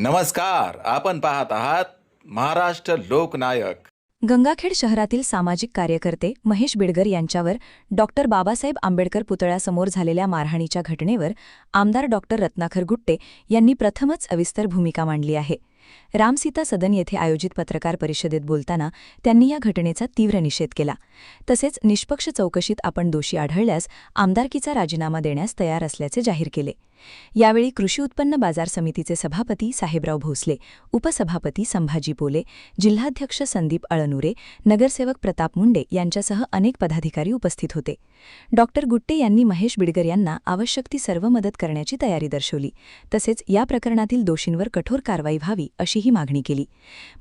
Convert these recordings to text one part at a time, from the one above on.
नमस्कार. आपण पाहत आहात महाराष्ट्र लोकनायक. गंगाखेड शहरातील सामाजिक कार्यकर्ते महेश बिडकर यांच्यावर डॉक्टर बाबासाहेब आंबेडकर पुतळ्यासमोर झालेल्या मारहाणीच्या घटनेवर आमदार डॉक्टर रत्नाकर गुट्टे यांनी प्रथमच सविस्तर भूमिका मांडली आहे. रामसीता सदन येथे आयोजित पत्रकार परिषदेत बोलताना त्यांनी या घटनेचा तीव्र निषेध केला. तसेच निष्पक्ष चौकशीत आपण दोषी आढळल्यास आमदारकीचा राजीनामा देण्यास तयार असल्याचे जाहीर केले. यावेळी कृषी उत्पन्न बाजार समितीचे सभापती साहेबराव भोसले, उपसभापती संभाजी पोले, जिल्हाध्यक्ष संदीप अळनुरे, नगरसेवक प्रताप मुंडे यांच्यासह अनेक पदाधिकारी उपस्थित होते. डॉक्टर गुट्टे यांनी महेश बिडकर यांना आवश्यक ती सर्व मदत करण्याची तयारी दर्शवली. तसेच या प्रकरणातील दोषींवर कठोर कारवाई व्हावी अशीही मागणी केली.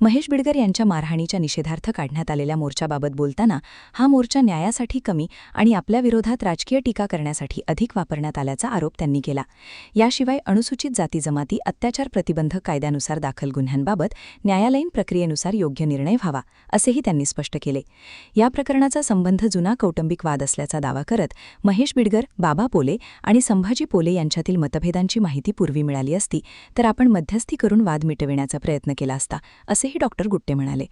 महेश बिडकर यांच्या मारहाणीच्या निषेधार्थ काढण्यात आलेल्या मोर्चाबाबत बोलताना हा मोर्चा न्यायासाठी कमी आणि आपल्या विरोधात राजकीय टीका करण्यासाठी अधिक वापरण्यात आल्याचा आरोप त्यांनी केला. याशिवाय अनुसूचित जाती जमाती अत्याचार प्रतिबंधक कायद्यानुसार दाखल गुन्ह्यांबाबत न्यायालयीन प्रक्रियेनुसार योग्य निर्णय व्हावा असेही त्यांनी स्पष्ट केले. या प्रकरणाचा संबंध जुना कौटुंबिक वाद असल्याचा दावा करत महेश बिडकर, बाबा पोले आणि संभाजी पोले यांच्यातील मतभेदांची माहिती पूर्वी मिळाली असती तर आपण मध्यस्थी करून वाद मिटविण्याचा प्रयत्न केला असता असेही डॉक्टर गुट्टे म्हणाले.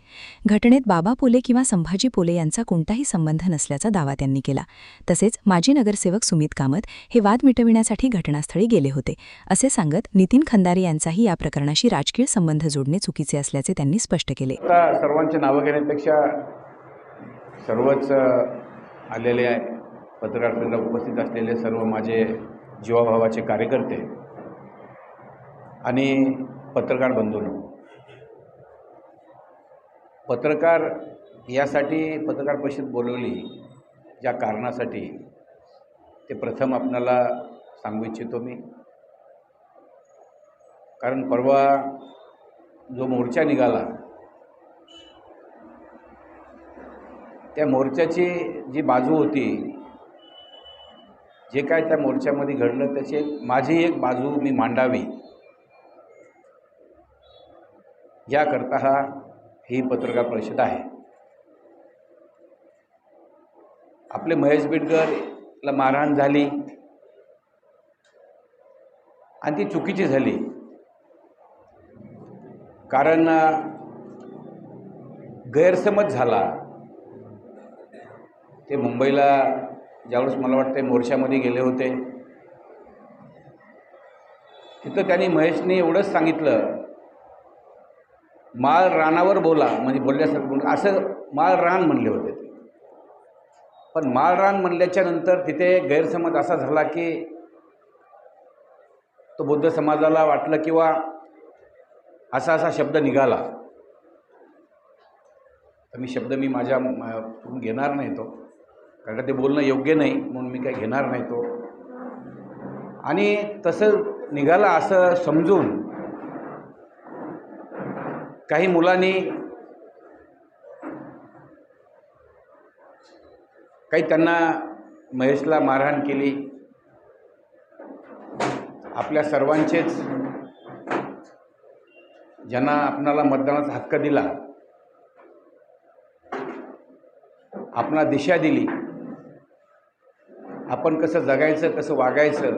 घटनेत बाबा पोले किंवा संभाजी पोले यांचा कोणताही संबंध नसल्याचा दावा त्यांनी केला. तसेच माजी नगरसेवक सुमित कामत हे वाद मिटविण्यासाठी घटनास्थळी गेले होते असे सांगत नितीन खंदारे यांचाही या प्रकरणाशी राजकीय संबंध जोडणे चुकीचे असल्याचे त्यांनी स्पष्ट केले. सर्वांचे नावं घेण्यापेक्षा सर्वच आलेले पत्रकार परिषदेला उपस्थित असलेले सर्व माझे जीवाभावाचे कार्यकर्ते आणि पत्रकार बंधूंनो, पत्रकार यासाठी पत्रकार परिषद बोलवली ज्या कारणासाठी ते प्रथम आपणाला सांगू इच्छितो मी. कारण परवा जो मोर्चा निघाला त्या मोर्चाची जी बाजू होती, जे काय त्या मोर्चामध्ये घडलं त्याची माझी एक बाजू मी मांडावी याकरता ही पत्रकार परिषद आहे. आपले महेश बिडकरला मारहाण झाली आणि ती चुकीची झाली. कारण गैरसमज झाला. ते मुंबईला ज्यावेळेस मला वाटते मोर्चामध्ये गेले होते तिथं त्यांनी महेशने एवढंच सांगितलं, माळ रानावर बोला, म्हणजे बोलल्यासारखं असं माळ रान म्हणले होते ते. पण माळ रान म्हणल्याच्या नंतर तिथे गैरसमज असा झाला की तो बौद्ध समाजाला वाटलं किंवा असा शब्द निघाला. तर मी शब्द माझ्या घेणार नाही तो, कारण ते बोलणं योग्य नाही म्हणून मी काही घेणार नाही तो. आणि तसं निघाला असं समजून काही मुलांनी काही त्यांना महेशला मारहाण केली. आपल्या सर्वांचेच ज्यांना आपणाला मतदानाचा हक्क दिला, आपणा दिशा दिली, आपण कसं जगायचं कसं वागायचं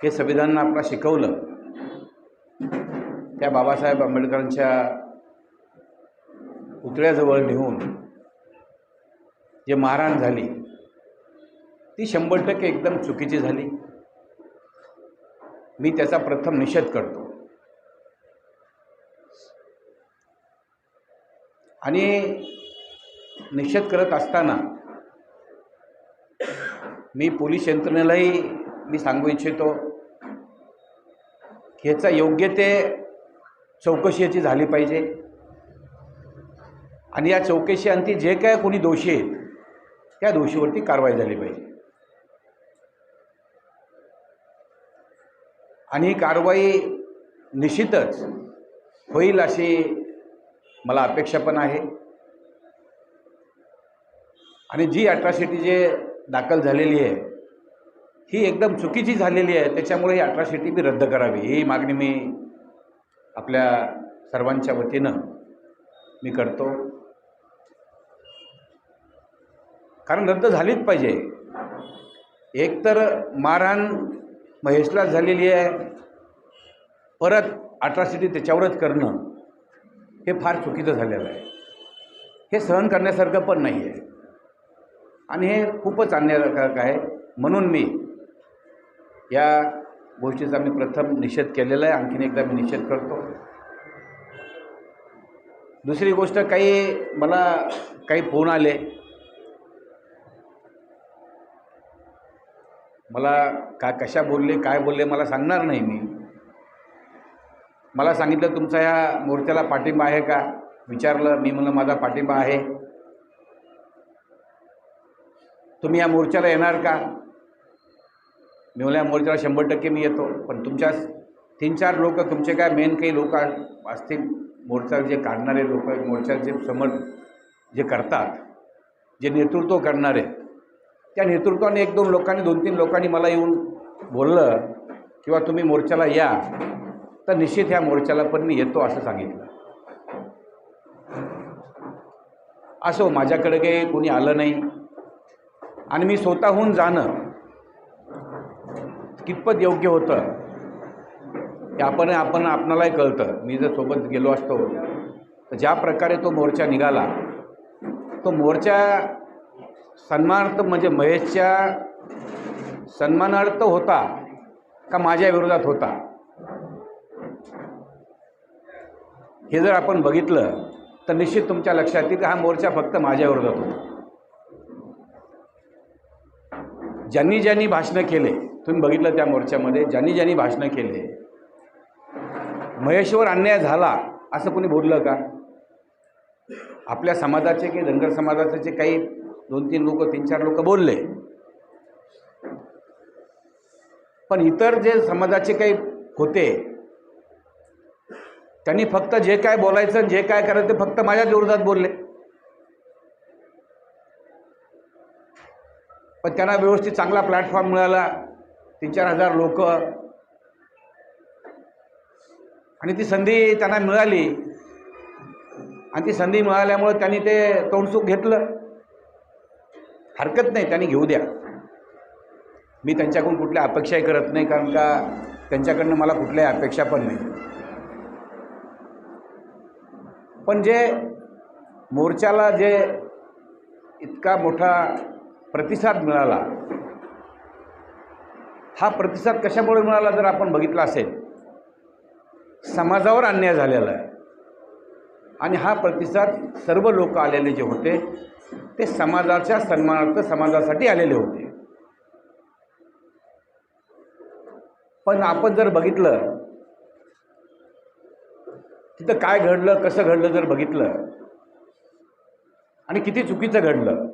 हे संविधानानं आपला शिकवलं, त्या बाबासाहेब आंबेडकरांच्या पुतळ्याजवळ नेऊन जे मारहाण झाली ती 100% एकदम चुकीची झाली. मी त्याचा प्रथम निषेध करतो. आणि निषेध करत असताना मी पोलीस यंत्रणेलाही मी सांगू इच्छितो की ह्याचा योग्य ते चौकशी याची झाली पाहिजे आणि या चौकशीअंती जे काय कोणी दोषी आहेत त्या दोषीवरती कारवाई झाली पाहिजे. आणि ही कारवाई निश्चितच होईल अशी मला अपेक्षा पण आहे. आणि जी अट्रॉसिटी जे दाखल झालेली आहे ही एकदम चुकीची झालेली आहे. त्याच्यामुळे ही अट्रॉसिटी मी रद्द करावी ही मागणी मी आपल्या सर्वांच्या वतीनं मी करतो. कारण रद्द झालीच पाहिजे. एक तर मारहाण महेशला झालेली आहे, परत अट्रॉसिटी त्याच्यावरच करणं हे फार चुकीचं झालेलं आहे. हे सहन करण्यासारखं पण नाही आहे आणि हे खूपच अन्यायकारक आहे. म्हणून मी या गोष्टीचा मी प्रथम निषेध केलेला आहे. आणखीन एकदा मी निषेध करतो. दुसरी गोष्ट, मला काही फोन आले, मला कशा बोलले काय बोलले मला सांगणार नाही मी. मला सांगितलं तुमचा ह्या मोर्चाला पाठिंबा आहे का विचारलं. मी म्हणलं माझा पाठिंबा आहे. तुम्ही या मोर्चाला येणार का? मी म्हणलं या मोर्चाला 100% मी येतो. पण तुमच्या 3-4 लोक तुमचे काय मेन काही लोक असतील मोर्चा जे काढणारे लोक, मोर्चाचे समोर जे करतात, जे नेतृत्व करणारे, त्या नेतृत्वाने 1-2 लोकांनी 2-3 लोकांनी मला येऊन बोललं किंवा तुम्ही मोर्चाला या तर निश्चित ह्या मोर्चाला पण मी येतो असं सांगितलं. असो, माझ्याकडे काही कोणी आलं नाही आणि मी स्वतःहून जाणं कितपत योग्य होतं हे आपणालाही कळतं. मी जर सोबत गेलो असतो तर ज्या प्रकारे तो मोर्चा निघाला, तो मोर्चा सन्मानार्थ म्हणजे महेशच्या सन्मानार्थ होता का माझ्या विरोधात होता, हे जर आपण बघितलं तर निश्चित तुमच्या लक्षात येईल की हा मोर्चा फक्त माझ्या विरोधात होता. ज्यांनी ज्यांनी भाषणं केले, तुम्ही बघितलं त्या मोर्चामध्ये ज्यांनी ज्यांनी भाषणं केले, महेशवर अन्याय झाला असं कोणी बोललं का? आपल्या समाजाचे की धनगर समाजाचे काही 2-3 लोक 3-4 लोक बोलले, पण इतर जे समाजाचे काही होते त्यांनी फक्त जे काय बोलायचं जे काय करायचं ते फक्त माझ्याच विरोधात बोलले. पण त्यांना व्यवस्थित चांगला प्लॅटफॉर्म मिळाला, 3-4 हजार लोक, आणि ती संधी त्यांना मिळाली आणि ती संधी मिळाल्यामुळे त्यांनी ते तोंडसुख घेतलं. हरकत नाही, त्यांनी घेऊ द्या. मी त्यांच्याकडून कुठल्या अपेक्षाही करत नाही, कारण का त्यांच्याकडनं मला कुठल्याही अपेक्षा पण नाही. पण जे मोर्चाला जे इतका मोठा प्रतिसाद मिळाला, हा प्रतिसाद कशामुळे मिळाला जर आपण बघितला असेल, समाजावर अन्याय झालेला आहे आणि हा प्रतिसाद सर्व लोक आलेले जे होते ते समाजाच्या सन्मानार्थ समाजासाठी आलेले होते. पण आपण जर बघितलं तिथं काय घडलं, कसं घडलं जर बघितलं आणि किती चुकीचं घडलं.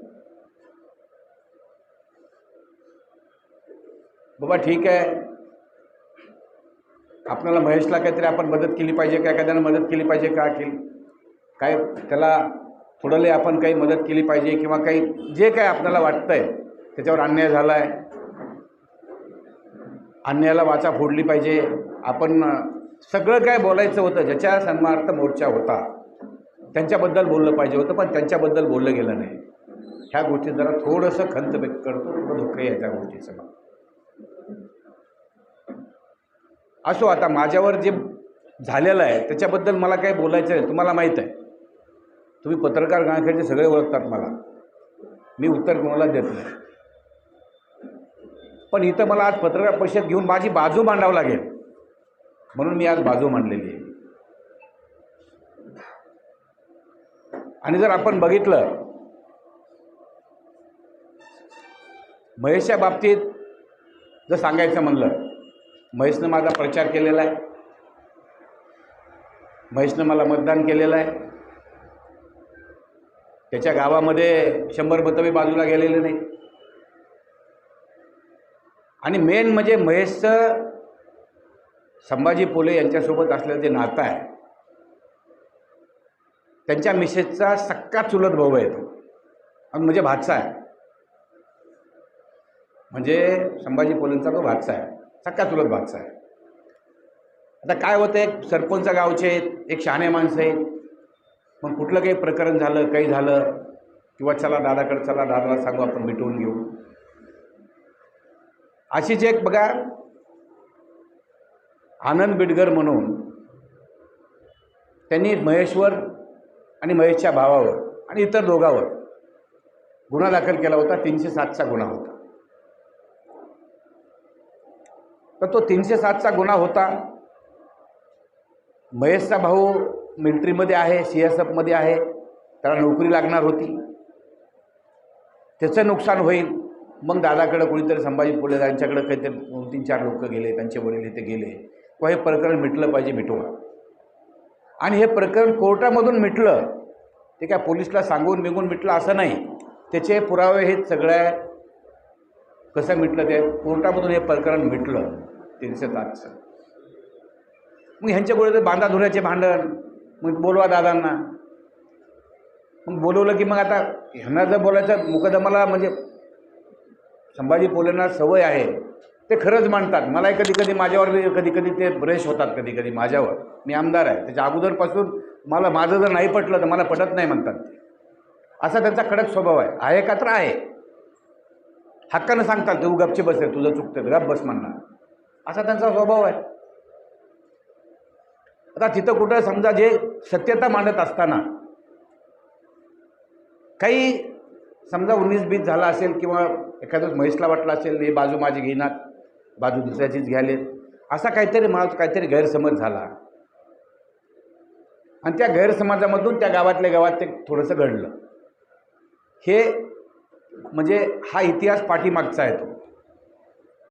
बाबा ठीक आहे, आपल्याला महेशला काहीतरी आपण मदत केली पाहिजे का, एखाद्यानं मदत केली पाहिजे का, काय त्याला थोडं लय आपण काही मदत केली पाहिजे किंवा काही जे काय आपल्याला वाटतंय त्याच्यावर अन्याय झाला आहे, अन्यायाला वाचा फोडली पाहिजे. आपण सगळं काय बोलायचं होतं, ज्याच्या सन्मानार्थ मोर्चा होता त्यांच्याबद्दल बोललं पाहिजे होतं, पण त्यांच्याबद्दल बोललं गेलं नाही. ह्या गोष्टी जरा थोडंसं खंत व्यक्त करतो, थोडं दुःख आहे त्या गोष्टीचं. असो, आता माझ्यावर जे झालेलं आहे त्याच्याबद्दल मला काही बोलायचं नाही. तुम्हाला माहीत आहे, तुम्ही पत्रकार गाणखेडचे सगळे ओळखतात मला, मी उत्तर कोणाला देत नाही. पण इथं मला आज पत्रकार परिषद घेऊन माझी बाजू मांडावं लागेल, म्हणून मी आज बाजू मांडलेली आहे. आणि जर आपण बघितलं महेशच्या बाबतीत जर सांगायचं म्हणलं, महेशनं माझा प्रचार केलेला आहे, महेशनं मला मतदान केलेलं आहे. त्याच्या गावामध्ये 100 मतबी बाजूला गेलेले नाही. आणि मेन म्हणजे महेशचं संभाजी पोले यांच्यासोबत असलेलं जे नातं आहे, त्यांच्या मिसेसचा सक्का चुलत भाऊ आहे तो, आणि म्हणजे भाचा आहे, म्हणजे संभाजी पोलेंचा तो भाचा आहे, सक्का चुलत भाचा आहे. आता काय होतं, एक सरपंच गावचे आहेत, एक शहाणे माणसं आहेत, मग कुठलं काही प्रकरण झालं, काही झालं किंवा चला दादाकडे, चला दादाला सांगू आपण मिटवून घेऊ, अशीच एक बघा आनंद बिडगर म्हणून त्यांनी महेशवर आणि महेशच्या भावावर आणि इतर दोघांवर गुन्हा दाखल केला होता. 307चा गुन्हा होता. तर तो 307चा गुन्हा होता. महेशचा भाऊ मिलिटरीमध्ये आहे, CSFमध्ये आहे, त्याला नोकरी लागणार होती, त्याचं नुकसान होईल. मग दादाकडे कोणीतरी संभाजी पोले यांच्याकडे काहीतरी 2-3-4 लोक गेले, त्यांचे वडील इथे गेले, व हे प्रकरण मिटलं पाहिजे, मिटवा. आणि हे प्रकरण कोर्टामधून मिटलं. ते काय पोलिसला सांगून बिगून मिटलं असं नाही. त्याचे पुरावे हे सगळ्या कसं मिटलं ते कोर्टामधून हे प्रकरण मिटलं 307चं. मग ह्यांच्यापुढे बांधा धुण्याचे भांडण, मग बोलवा दादांना. मग बोलवलं की मग आता ह्यांना जर बोलायचं मुकदमाला म्हणजे संभाजी पोलेंना सवय आहे, ते खरंच मानतात. मलाही कधी कधी माझ्यावर कधी कधी ते ब्रेश होतात, कधी कधी माझ्यावर. मी आमदार आहे, त्याच्या अगोदरपासून मला माझं जर नाही पटलं तर मला पटत नाही म्हणतात. असा त्यांचा कडक स्वभाव आहे. आहे का तर आहे, हक्कानं सांगतात तू गपचे बसेल, तुझं चुकतं गप बस म्हणणार, असा त्यांचा स्वभाव आहे. आता तिथं कुठं समजा जे सत्यता मांडत असताना काही समजा 19-20 झाला असेल किंवा एखादं महेशला वाटलं असेल हे बाजू माझी घेणार, बाजू दुसऱ्याचीच घ्यायलेत, असा काहीतरी मला काहीतरी गैरसमज झाला. आणि त्या गैरसमजामधून त्या गावातल्या गावात ते थोडंसं घडलं. हे म्हणजे हा इतिहास पाठीमागचा आहे तो.